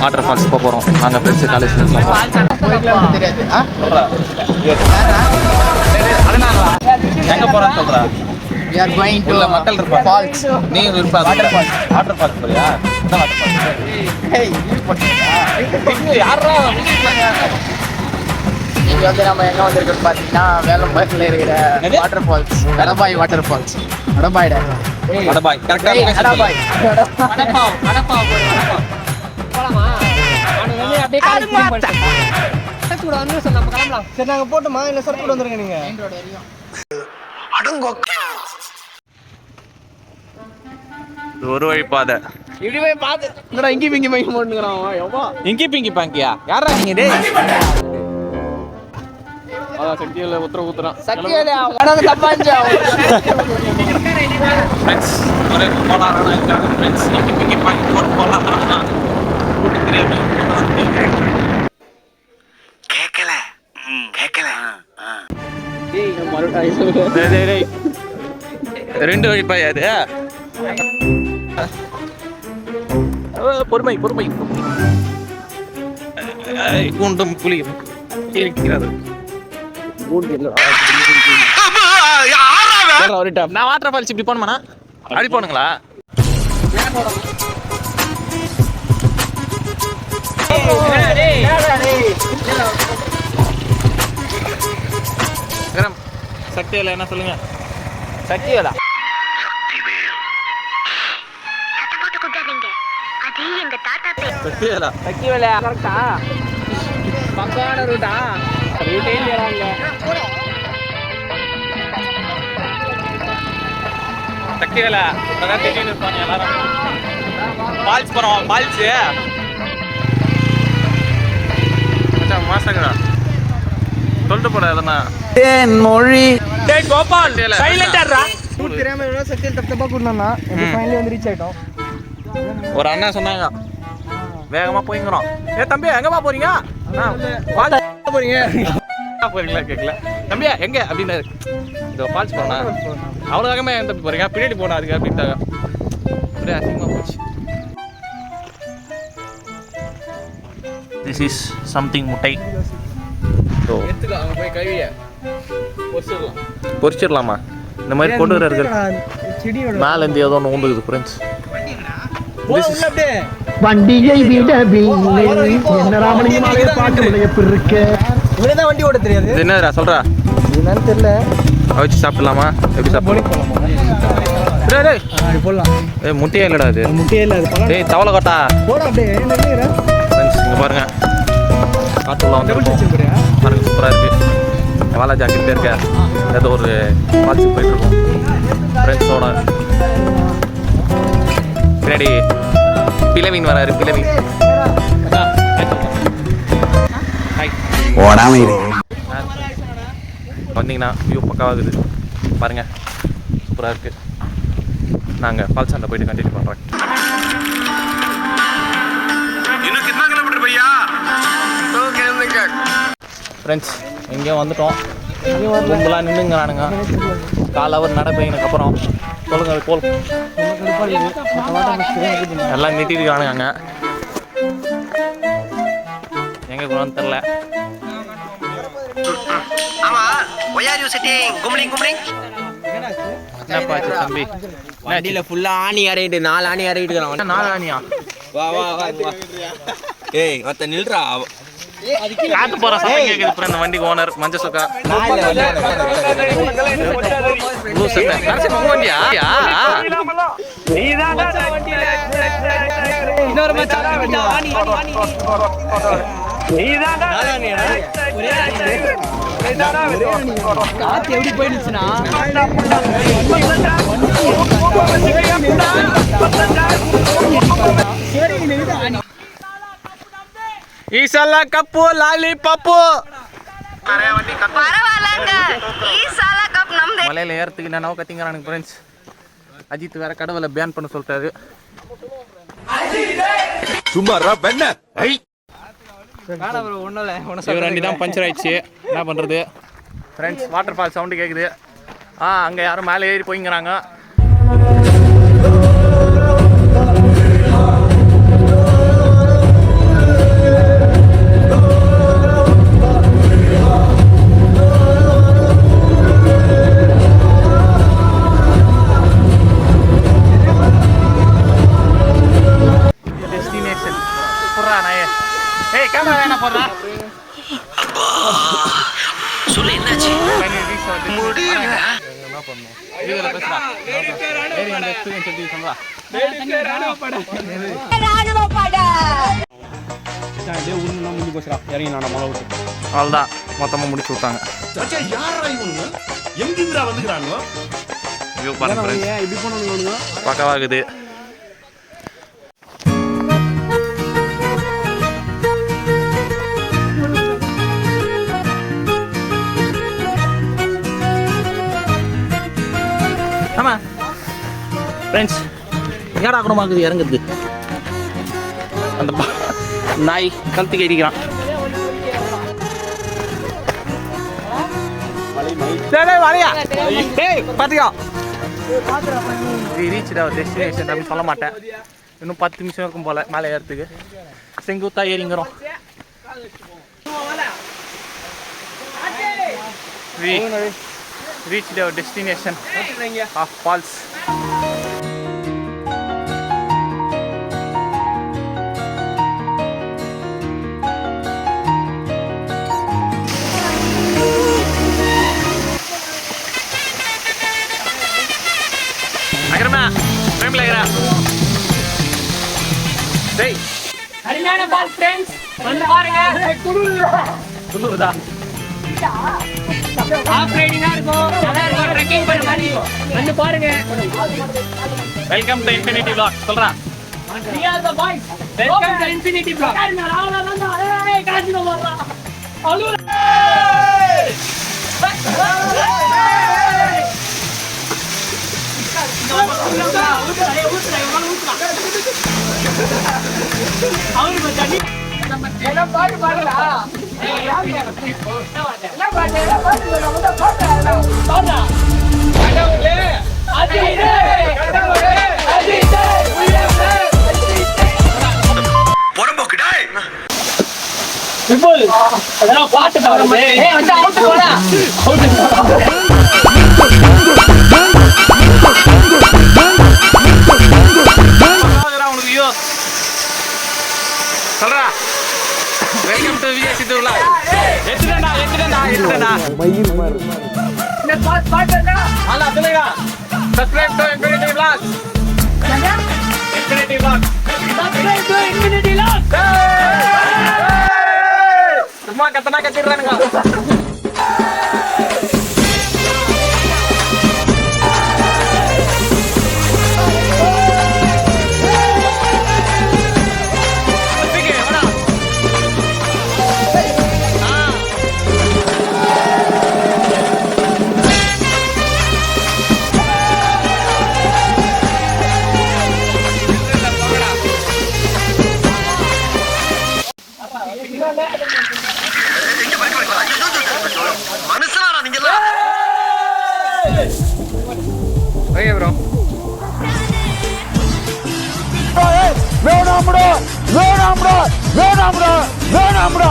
Water falls போக போகிறோம் நாங்கள் ஃப்ரெண்ட்ஸு காலேஜ் ஃப்ரெண்ட்ஸ் எங்கே போகிறோன்னு சொல்கிறா We are going to மக்கள் இருப்பா falls. நீ இருப்பா Water falls. வாட்டர் ஃபால்ஸ் போறியா என்ன வாட்டர் ஃபால்ஸ் Hey, யாரா இங்க வந்து நம்ம எங்க வந்திருக்கோம் பாத்தீங்கன்னா வேலம்பாடியில் இருக்கிற வாட்டர் ஃபால்ஸ் அடபாய் வாட்டர் ஃபால்ஸ் அடபாய்டா அடபாய் கரெக்டா அடபாய் போலாமா அப்படியே காலேஜ் கூட வந்து நம்ம கிளம்பலாம். சரி நாங்க போட்டோமா இல்ல சார் கூட வந்துருங்க நீங்க ஒரு வழி பாதை இப்படி போய் பாத்து என்னடா இங்கி பிங்கி மைக் போட்டுங்கறான் எவ்வா இங்கி பிங்கி பாங்கியா யாரா நீங்க டேய் அதான் சக்தியில ஊத்துறான் சத்தியல வடது தப்பாஞ்சா ஃப்ரெண்ட்ஸ் ஒரே போலாம்னா ஃப்ரெண்ட்ஸ் இங்கி பிங்கி பாங்கி போட்டு போலாம்னா கேக்கல டேய் மறுபடியும் டேய் ரெண்டு வழி பாயா அது பொறுமை கூண்டும் புலியும் இருக்கிறது நான் வாட்டர் ஃபால்ஸ் இப்படி போனோம்னா அப்படி போனுங்களா சக்திவேலா என்ன சொல்லுங்க சத்தியலா சக்திவேலா சத்தியல கரெக்ட்டா பக்கான ரூட்டா ரூட்டே இல்லையாங்க சக்திவேலா அதான் திடீர்னு இருப்பாங்க எல்லாரும் ஃபால்ஸ் போறோம் ஃபால்ஸ் மச்சான் மாசங்கடா சொல்லிட்டு போடா எதனா மொழி டேய் கோபால் சைலண்டரா தெரியாம எவ்வளவு சக்தியில தப்பா கூடனா இப்போ ஃபைனலி வந்து ரீச் ஆயிட்டோம் ஒரு அண்ணா சொன்னாங்க வேகமா போய்ங்கறோம் தம்பி எங்கப்பா போறீங்க போறீங்க போறீங்களா கேட்கல தம்பி எங்க அப்படின்னு இந்த ஃபால்ஸ் போனா அவ்வளோ வேகமா என் தம்பி போறீங்க பின்னாடி போனா அதுக்கு அப்படின்ட்டாங்க அப்படியே அதிகமாக போச்சு திஸ் இஸ் சம்திங் முட்டை ஸோ அவங்க போய் கழுவிய பொரிச்சிடலாமா இந்த மாதிரி கொண்டு வர இருக்கு செடியோட மேலேருந்து ஏதோ ஒன்று ஊந்துக்குது ஃப்ரெண்ட்ஸ் வண்டியை விடவில்லை என்ன ராமலிங்கமாவே பாட்டு எப்படி இருக்கு இவனதான் வண்டி ஓட்ட தெரியாது இது என்னதுடா சொல்றா என்னன்னு தெரியல வச்சு சாப்பிடலாமா எப்படி சாப்பிடலாம் போடலாம் ஏய் முட்டையே இல்லடா இது முட்டையே இல்ல அது பழம் ஏய் தவளை கொட்டா போட அப்படியே நினைக்கிற ஃப்ரெண்ட்ஸ் இங்கே பாருங்க காட்டுள்ள வந்து பாருங்க சூப்பராக இருக்கு வாலா ஜாக்கிட்டே இருக்க ஏதோ ஒரு ஃபால்ஸுக்கு போயிட்டு இருக்கோம் ஃப்ரெண்ட்ஸோட பின்னாடி பிளவின் வராரு பிளவின் வந்தீங்கன்னா வியூ பக்காவாகுது பாருங்க சூப்பராக இருக்கு நாங்கள் ஃபால்ஸ் அண்டை போயிட்டு கண்டினியூ பண்ணுறோம் ஃப்ரெண்ட்ஸ் எங்கேயும் வந்துட்டோம் கும்பலாக நின்றுங்கிறானுங்க கால் அவர் நடை போயினதுக்கப்புறம் சொல்லுங்க அது போல் எல்லாம் நிட்டிருக்கானுங்க அங்கே எங்கே போகணும்னு தெரில என்னப்பா ஆச்சு தம்பி வண்டியில ஃபுல்லா ஆணி அறையிட்டு 4 ஆணி அறையிட்டு இருக்கான் 4 ஆணியா வா ஏய் மத்த நில்றா காத்து போற சத்தம் கேக்குது அப்புறம் இந்த வண்டிக்கு ஓனர் மஞ்ச சொக்கா ப்ளூ சட்டை கடைசி உங்க வண்டியா இன்னொரு மச்சான் ஆணி காத்து எப்படி போயிடுச்சுன்னா ஈசல்ல கப்பு லாலி பப்பு மலையில ஏறத்துக்கு என்னவோ கத்திங்கிறானுங்க ஃப்ரெண்ட்ஸ் அஜித் வேற கடவுளை பேன் பண்ண சொல்லிட்டாரு சும்மாரா பெண்ண இவர் வண்டி தான் பஞ்சர் ஆயிடுச்சு என்ன பண்ணுறது ஃப்ரெண்ட்ஸ் வாட்டர் ஃபால் சவுண்டு கேட்குது அங்கே யாரும் மேலே ஏறி போய்ங்கிறாங்க கேமரா வேணா போடுறா சொல்லு என்னாச்சு என்ன பண்ணணும் வீடியோல பேசுறா ஏறி அந்த எக்ஸ்பீரியன்ஸ் எப்படி சொல்றா அவ்வளோதான் மொத்தமாக முடிச்சு விட்டாங்க வியூ பாருங்க பக்கவாகுது ஆமா ஃப்ரெண்ட்ஸ் ஏடா குணமாக்குது இறங்குது அந்த நாய் கழுத்துக்கு அடிக்கிறான் டெஸ்டினேஷன் அப்படின்னு சொல்ல மாட்டேன் இன்னும் 10 நிமிஷம் இருக்கும் போல மேலே ஏறதுக்கு செங்குத்தா ஏறிங்கிறோம் reached our destination of falls. Agrama, frame lagra. Hey. அருமையான பால் ஃப்ரெண்ட்ஸ் வந்து பாருங்க குளுருதா ஆஃப் ரைடிங்கா இருக்கும் நல்லா இருக்கும் ட்ரெக்கிங் பண்ண மாதிரி வந்து பாருங்க வெல்கம் டு இன்ஃபினிட்டி vlog சொல்றா we are the boys welcome to infinity vlog ஏய் காஞ்சினோ வரா அலூர் என்ன பாட்டு பாடுறா என்ன பாட்டு பாடுறா கடவுளே அதிரே கடவுளே அதிரே உயர்வே பொறம்போக்கு டேய் விபுல் அதெல்லாம் பாட்டு பாடுறே ஏய் வந்து அவுட் போடா உனக்கு ஐயோ சொல்றா welcome to Vijay Siddhu vlog எத்துடா இந்த பாட்டுடா ஹலோ சொல்லுங்க subscribe to infinity vlog infinity vlog subscribe to infinity vlog சும்மா கத்தனா கத்திடுறானுங்க மனுஷனாடா நீங்க எல்லாம் ஓகே ப்ரோ வேணாம்டா வேணாம்டா வேணாம்டா வேணாம்டா